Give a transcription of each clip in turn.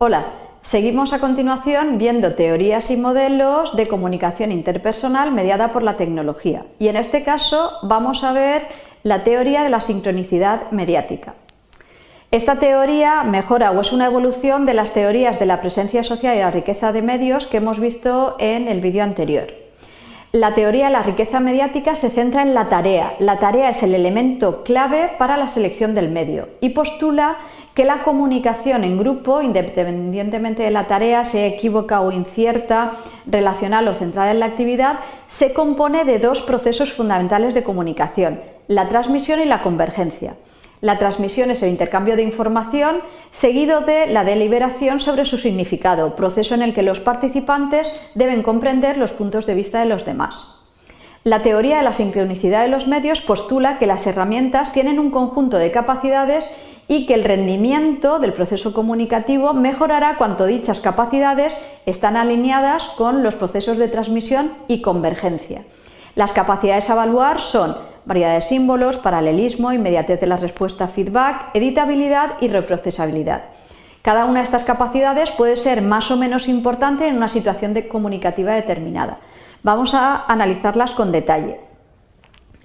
Hola, seguimos a continuación viendo teorías y modelos de comunicación interpersonal mediada por la tecnología y en este caso vamos a ver la teoría de la sincronicidad mediática. Esta teoría mejora o es una evolución de las teorías de la presencia social y la riqueza de medios que hemos visto en el vídeo anterior. La teoría de la riqueza mediática se centra en la tarea. La tarea es el elemento clave para la selección del medio y postula que la comunicación en grupo, independientemente de la tarea, sea equívoca o incierta, relacional o centrada en la actividad, se compone de dos procesos fundamentales de comunicación, la transmisión y la convergencia. La transmisión es el intercambio de información, seguido de la deliberación sobre su significado, proceso en el que los participantes deben comprender los puntos de vista de los demás. La teoría de la sincronicidad de los medios postula que las herramientas tienen un conjunto de capacidades y que el rendimiento del proceso comunicativo mejorará cuando dichas capacidades están alineadas con los procesos de transmisión y convergencia. Las capacidades a evaluar son variedad de símbolos, paralelismo, inmediatez de la respuesta, feedback, editabilidad y reprocesabilidad. Cada una de estas capacidades puede ser más o menos importante en una situación comunicativa determinada. Vamos a analizarlas con detalle.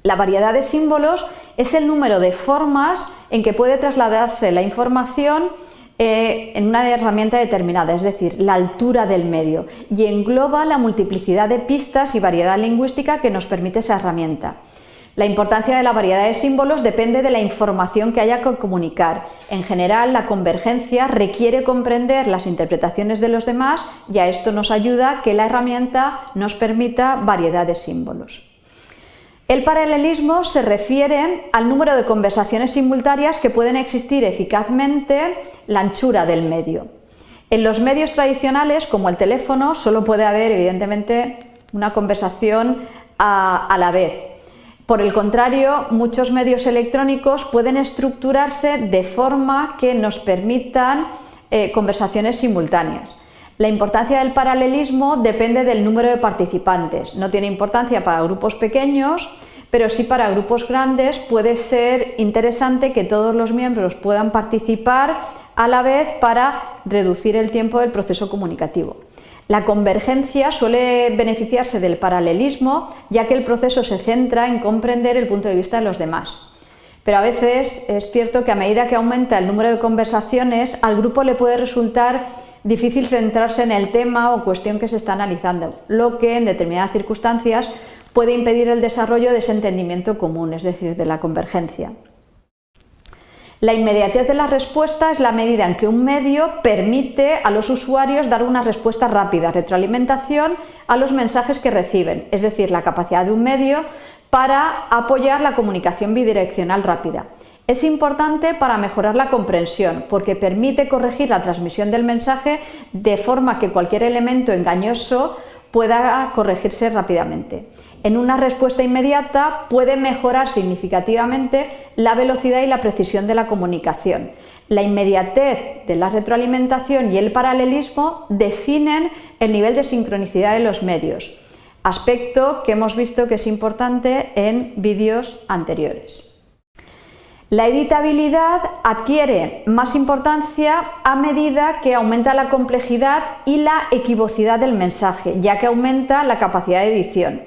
La variedad de símbolos es el número de formas en que puede trasladarse la información en una herramienta determinada, es decir, la altura del medio, y engloba la multiplicidad de pistas y variedad lingüística que nos permite esa herramienta. La importancia de la variedad de símbolos depende de la información que haya que comunicar. En general, la convergencia requiere comprender las interpretaciones de los demás y a esto nos ayuda que la herramienta nos permita variedad de símbolos. El paralelismo se refiere al número de conversaciones simultáneas que pueden existir eficazmente la anchura del medio. En los medios tradicionales, como el teléfono, solo puede haber, evidentemente, una conversación a la vez. Por el contrario, muchos medios electrónicos pueden estructurarse de forma que nos permitan conversaciones simultáneas. La importancia del paralelismo depende del número de participantes. No tiene importancia para grupos pequeños, pero sí para grupos grandes puede ser interesante que todos los miembros puedan participar a la vez para reducir el tiempo del proceso comunicativo. La convergencia suele beneficiarse del paralelismo, ya que el proceso se centra en comprender el punto de vista de los demás. Pero a veces es cierto que a medida que aumenta el número de conversaciones, al grupo le puede resultar difícil centrarse en el tema o cuestión que se está analizando, lo que en determinadas circunstancias puede impedir el desarrollo de ese entendimiento común, es decir, de la convergencia. La inmediatez de la respuesta es la medida en que un medio permite a los usuarios dar una respuesta rápida, retroalimentación a los mensajes que reciben, es decir, la capacidad de un medio para apoyar la comunicación bidireccional rápida. Es importante para mejorar la comprensión porque permite corregir la transmisión del mensaje de forma que cualquier elemento engañoso pueda corregirse rápidamente. En una respuesta inmediata puede mejorar significativamente la velocidad y la precisión de la comunicación. La inmediatez de la retroalimentación y el paralelismo definen el nivel de sincronicidad de los medios, aspecto que hemos visto que es importante en vídeos anteriores. La editabilidad adquiere más importancia a medida que aumenta la complejidad y la equivocidad del mensaje, ya que aumenta la capacidad de edición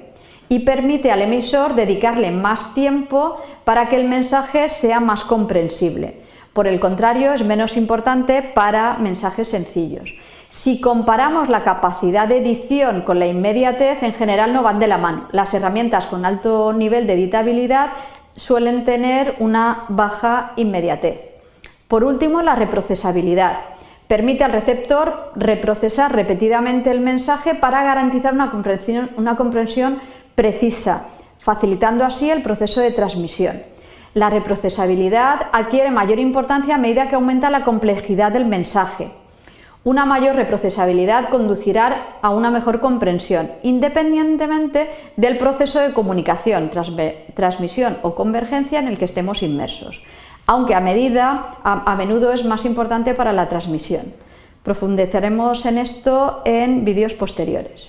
y permite al emisor dedicarle más tiempo para que el mensaje sea más comprensible. Por el contrario, es menos importante para mensajes sencillos. Si comparamos la capacidad de edición con la inmediatez, en general no van de la mano. Las herramientas con alto nivel de editabilidad suelen tener una baja inmediatez. Por último, la reprocesabilidad. Permite al receptor reprocesar repetidamente el mensaje para garantizar una comprensión precisa, facilitando así el proceso de transmisión. La reprocesabilidad adquiere mayor importancia a medida que aumenta la complejidad del mensaje. Una mayor reprocesabilidad conducirá a una mejor comprensión, independientemente del proceso de comunicación, transmisión o convergencia en el que estemos inmersos, aunque a menudo es más importante para la transmisión. Profundizaremos en esto en vídeos posteriores.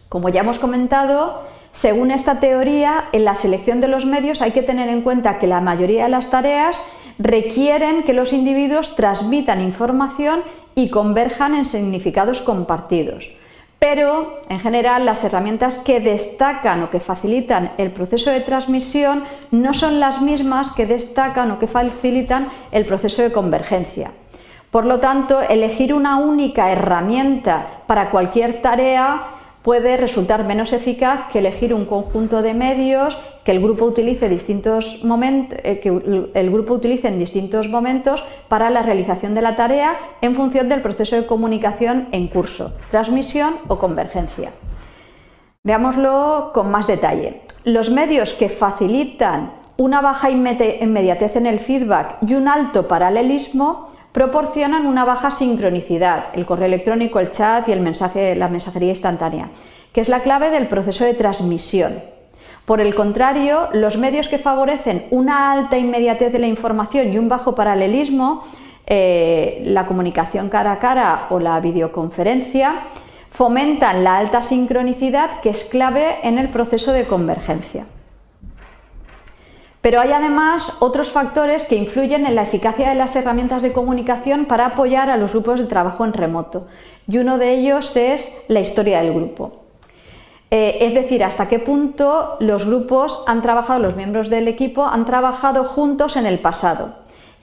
Como ya hemos comentado, según esta teoría, en la selección de los medios hay que tener en cuenta que la mayoría de las tareas requieren que los individuos transmitan información y converjan en significados compartidos. Pero, en general, las herramientas que destacan o que facilitan el proceso de transmisión no son las mismas que destacan o que facilitan el proceso de convergencia. Por lo tanto, elegir una única herramienta para cualquier tarea puede resultar menos eficaz que elegir un conjunto de medios que el grupo utilice en distintos momentos para la realización de la tarea en función del proceso de comunicación en curso, transmisión o convergencia. Veámoslo con más detalle. Los medios que facilitan una baja inmediatez en el feedback y un alto paralelismo proporcionan una baja sincronicidad, el correo electrónico, el chat y la mensajería instantánea, que es la clave del proceso de transmisión. Por el contrario, los medios que favorecen una alta inmediatez de la información y un bajo paralelismo, la comunicación cara a cara o la videoconferencia, fomentan la alta sincronicidad, que es clave en el proceso de convergencia. Pero hay además otros factores que influyen en la eficacia de las herramientas de comunicación para apoyar a los grupos de trabajo en remoto, y uno de ellos es la historia del grupo. Es decir, hasta qué punto los miembros del equipo han trabajado juntos en el pasado.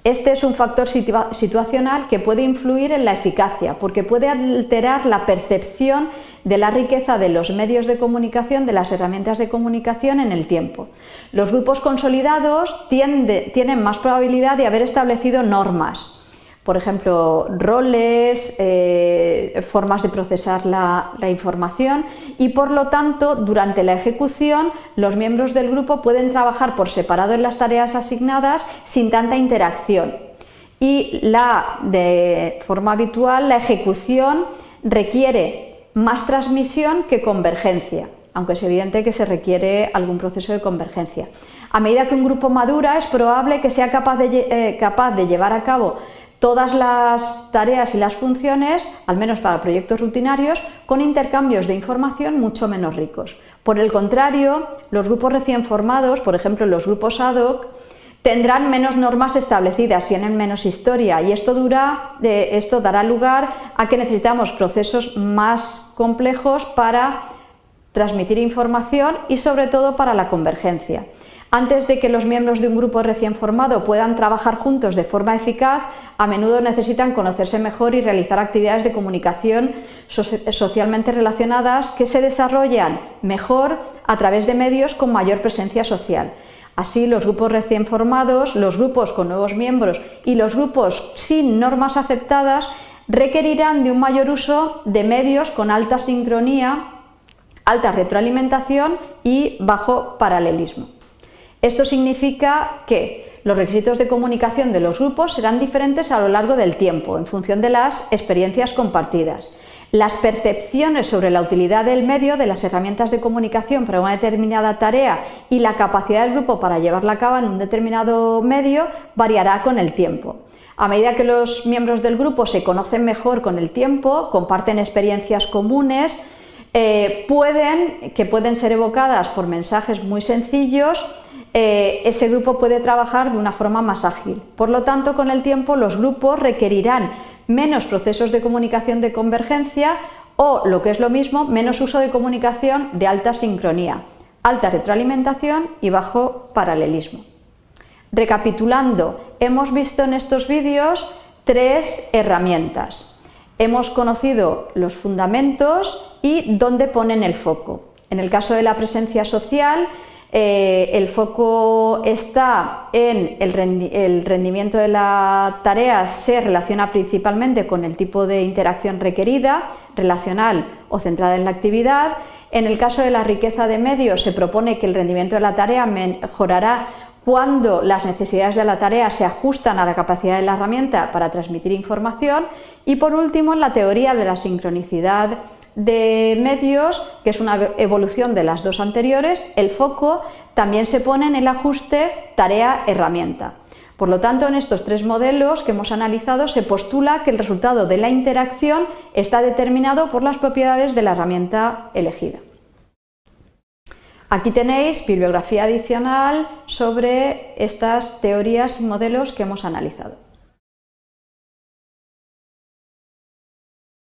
Este es un factor situacional que puede influir en la eficacia, porque puede alterar la percepción de la riqueza de los medios de comunicación, de las herramientas de comunicación en el tiempo. Los grupos consolidados tienen más probabilidad de haber establecido normas, por ejemplo, roles, formas de procesar la información, y por lo tanto, durante la ejecución, los miembros del grupo pueden trabajar por separado en las tareas asignadas sin tanta interacción. Y de forma habitual, la ejecución requiere más transmisión que convergencia, aunque es evidente que se requiere algún proceso de convergencia. A medida que un grupo madura, es probable que sea capaz de llevar a cabo todas las tareas y las funciones, al menos para proyectos rutinarios, con intercambios de información mucho menos ricos. Por el contrario, los grupos recién formados, por ejemplo los grupos ad hoc, tendrán menos normas establecidas, tienen menos historia, y esto dará lugar a que necesitamos procesos más complejos para transmitir información y sobre todo para la convergencia. Antes de que los miembros de un grupo recién formado puedan trabajar juntos de forma eficaz, a menudo necesitan conocerse mejor y realizar actividades de comunicación socialmente relacionadas que se desarrollan mejor a través de medios con mayor presencia social. Así, los grupos recién formados, los grupos con nuevos miembros y los grupos sin normas aceptadas requerirán de un mayor uso de medios con alta sincronía, alta retroalimentación y bajo paralelismo. Esto significa que los requisitos de comunicación de los grupos serán diferentes a lo largo del tiempo, en función de las experiencias compartidas. Las percepciones sobre la utilidad del medio, de las herramientas de comunicación para una determinada tarea y la capacidad del grupo para llevarla a cabo en un determinado medio variará con el tiempo. A medida que los miembros del grupo se conocen mejor con el tiempo, comparten experiencias comunes, que pueden ser evocadas por mensajes muy sencillos, ese grupo puede trabajar de una forma más ágil. Por lo tanto, con el tiempo los grupos requerirán menos procesos de comunicación de convergencia o, lo que es lo mismo, menos uso de comunicación de alta sincronía, alta retroalimentación y bajo paralelismo. Recapitulando, hemos visto en estos vídeos 3 herramientas. Hemos conocido los fundamentos y dónde ponen el foco. En el caso de la presencia social, el foco está en el rendimiento de la tarea, se relaciona principalmente con el tipo de interacción requerida, relacional o centrada en la actividad. En el caso de la riqueza de medios, se propone que el rendimiento de la tarea mejorará cuando las necesidades de la tarea se ajustan a la capacidad de la herramienta para transmitir información. Y por último, en la teoría de la sincronicidad de medios, que es una evolución de las dos anteriores, el foco también se pone en el ajuste tarea-herramienta. Por lo tanto, en estos 3 modelos que hemos analizado se postula que el resultado de la interacción está determinado por las propiedades de la herramienta elegida. Aquí tenéis bibliografía adicional sobre estas teorías y modelos que hemos analizado.